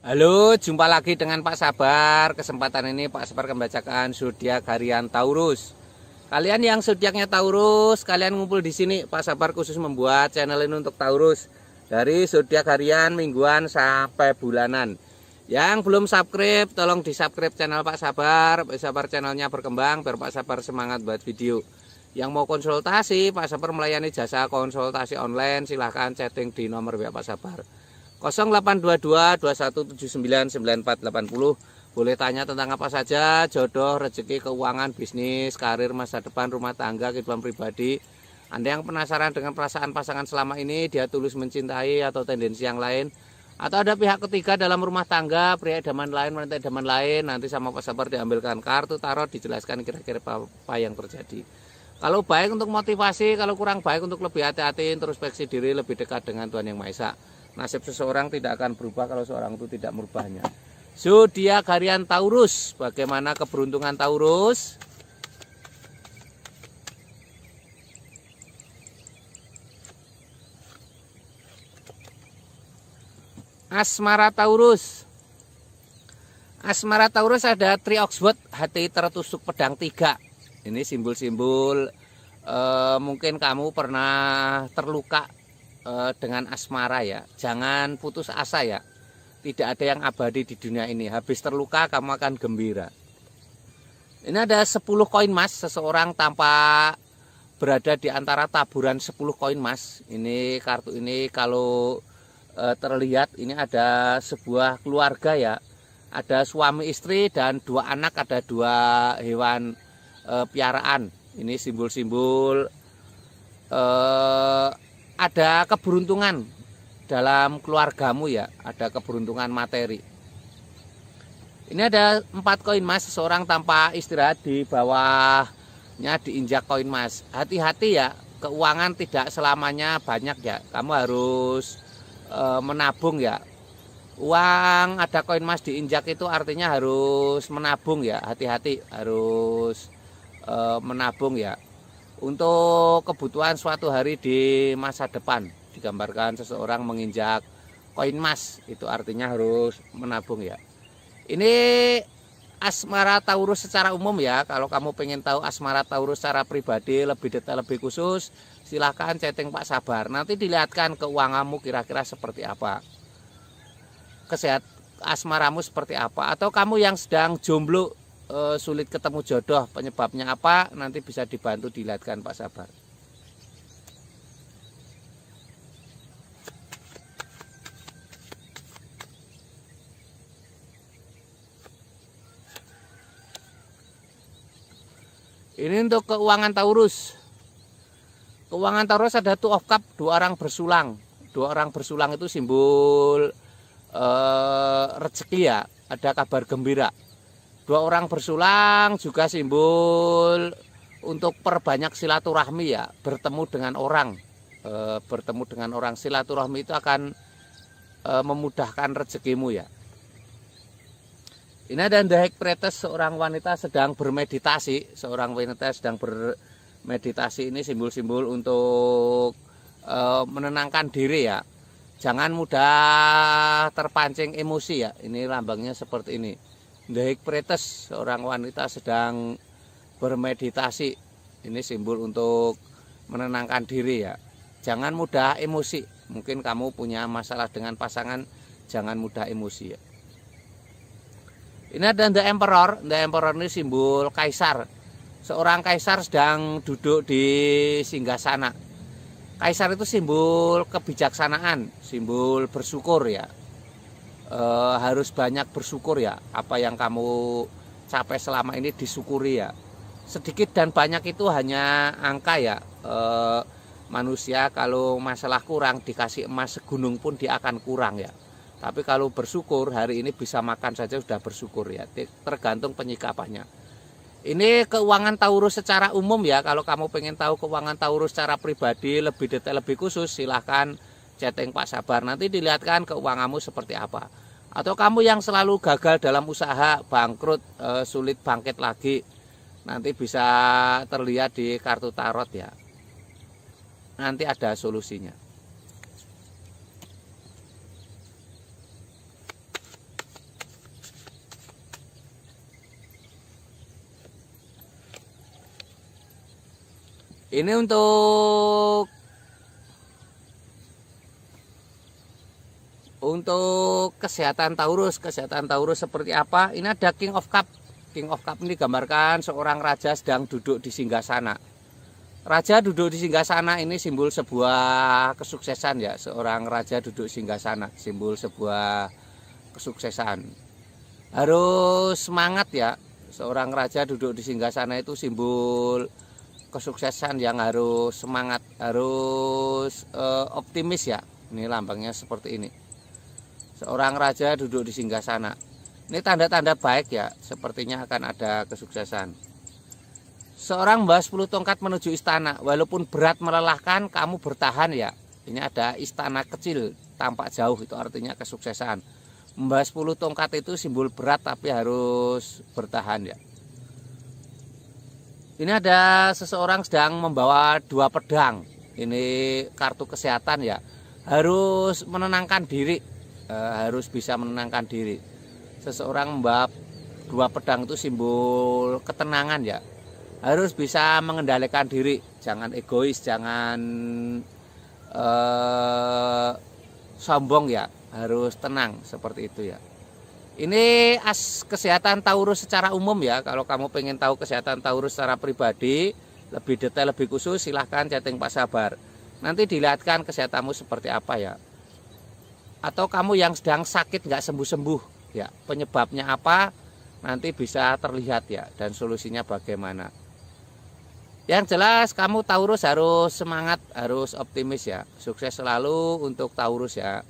Halo, jumpa lagi dengan Pak Sabar. Kesempatan ini Pak Sabar akan membacakan zodiak harian Taurus. Kalian yang zodiaknya Taurus, kalian ngumpul di sini. Pak Sabar khusus membuat channel ini untuk Taurus. Dari zodiak harian, mingguan sampai bulanan. Yang belum subscribe, tolong di-subscribe channel Pak Sabar. Pak Sabar channelnya berkembang biar Pak Sabar semangat buat video. Yang mau konsultasi, Pak Sabar melayani jasa konsultasi online. Silahkan chatting di nomor WA Pak Sabar 0822 2179 9480. Boleh tanya tentang apa saja, jodoh, rezeki, keuangan, bisnis, karir, masa depan, rumah tangga, kehidupan pribadi. Anda yang penasaran dengan perasaan pasangan selama ini, dia tulus mencintai atau tendensi yang lain, atau ada pihak ketiga dalam rumah tangga, pria idaman lain, wanita idaman lain, nanti sama Pak Sabar diambilkan kartu tarot, dijelaskan kira-kira apa yang terjadi. Kalau baik untuk motivasi, kalau kurang baik untuk lebih hati-hati, introspeksi diri, lebih dekat dengan Tuhan Yang Maha Esa. Nasib seseorang tidak akan berubah kalau seorang itu tidak merubahnya. Zodiak harian Taurus, bagaimana keberuntungan Taurus? Asmara Taurus. Asmara Taurus ada Tree Oxwood, hati tertusuk pedang 3. Ini simbol-simbol mungkin kamu pernah terluka dengan asmara ya. Jangan putus asa ya. Tidak ada yang abadi di dunia ini. Habis terluka kamu akan gembira. Ini ada 10 koin emas. Seseorang tanpa berada di antara taburan 10 koin emas. Ini kartu ini kalau terlihat ini ada sebuah keluarga ya. Ada suami istri dan 2 anak, ada 2 hewan piaraan. Ini simbol-simbol ada keberuntungan dalam keluargamu ya, ada keberuntungan materi. Ini ada 4 koin emas, seseorang tanpa istirahat di bawahnya diinjak koin emas. Hati-hati ya, keuangan tidak selamanya banyak ya, kamu harus menabung ya. Uang ada koin emas diinjak itu artinya harus menabung ya, hati-hati harus menabung ya. Untuk kebutuhan suatu hari di masa depan, digambarkan seseorang menginjak koin emas, itu artinya harus menabung ya. Ini asmara Taurus secara umum ya. Kalau kamu pengen tahu asmara Taurus secara pribadi lebih detail, lebih khusus, silahkan chatting Pak Sabar. Nanti dilihatkan keuanganmu kira-kira seperti apa, kesehatan asmaramu seperti apa, atau kamu yang sedang jomblo sulit ketemu jodoh, penyebabnya apa, nanti bisa dibantu dilihatkan Pak Sabar. Ini untuk keuangan Taurus. Keuangan Taurus ada Two of Cup, 2 orang bersulang. 2 orang bersulang itu simbol rezeki ya, ada kabar gembira. 2 orang bersulang juga simbol untuk perbanyak silaturahmi ya, bertemu dengan orang. Bertemu dengan orang, silaturahmi itu akan memudahkan rezekimu ya. Ini ada The High Priestess, seorang wanita sedang bermeditasi. Seorang wanita sedang bermeditasi, ini simbol-simbol untuk menenangkan diri ya. Jangan mudah terpancing emosi ya, ini lambangnya seperti ini. The High Priestess, seorang wanita sedang bermeditasi. Ini simbol untuk menenangkan diri ya. Jangan mudah emosi. Mungkin kamu punya masalah dengan pasangan, jangan mudah emosi ya. Ini ada The Emperor. The Emperor ini simbol kaisar. Seorang kaisar sedang duduk di singgasana. Kaisar itu simbol kebijaksanaan, simbol bersyukur ya. Harus banyak bersyukur ya, apa yang kamu capai selama ini disyukuri ya. Sedikit dan banyak itu hanya angka ya. Manusia kalau masalah kurang dikasih emas segunung pun dia akan kurang ya. Tapi kalau bersyukur, hari ini bisa makan saja sudah bersyukur ya, tergantung penyikapannya. Ini keuangan Taurus secara umum ya. Kalau kamu pengen tahu keuangan Taurus secara pribadi lebih detail, lebih khusus, silahkan chatting Pak Sabar, nanti dilihatkan keuanganmu seperti apa. Atau kamu yang selalu gagal dalam usaha, bangkrut, sulit bangkit lagi, nanti bisa terlihat di kartu tarot ya. Nanti ada solusinya. Ini untuk kesehatan Taurus seperti apa? Ini ada King of Cup. King of Cup ini gambarkan seorang raja sedang duduk di singgasana. Raja duduk di singgasana ini simbol sebuah kesuksesan ya. Seorang raja duduk singgasana, simbol sebuah kesuksesan. Harus semangat ya. Seorang raja duduk di singgasana itu simbol kesuksesan yang harus semangat, harus optimis ya. Ini lambangnya seperti ini. Seorang raja duduk di singgasana. Ini tanda-tanda baik ya, sepertinya akan ada kesuksesan. Seorang membawa 10 tongkat menuju istana, walaupun berat melelahkan, kamu bertahan ya. Ini ada istana kecil, tampak jauh, itu artinya kesuksesan. Membawa 10 tongkat itu simbol berat tapi harus bertahan ya. Ini ada seseorang sedang membawa 2 pedang. Ini kartu kesehatan ya. Harus menenangkan diri, harus bisa menenangkan diri. Seseorang membawa 2 pedang itu simbol ketenangan ya. Harus bisa mengendalikan diri, jangan egois, jangan sombong ya, harus tenang seperti itu ya. Ini kesehatan Taurus secara umum ya. Kalau kamu pengen tahu kesehatan Taurus secara pribadi, lebih detail, lebih khusus, silahkan chatting Pak Sabar. Nanti dilihatkan kesehatanmu seperti apa ya. Atau kamu yang sedang sakit nggak sembuh-sembuh ya, penyebabnya apa, nanti bisa terlihat ya, dan solusinya bagaimana. Yang jelas kamu Taurus harus semangat, harus optimis ya. Sukses selalu untuk Taurus ya.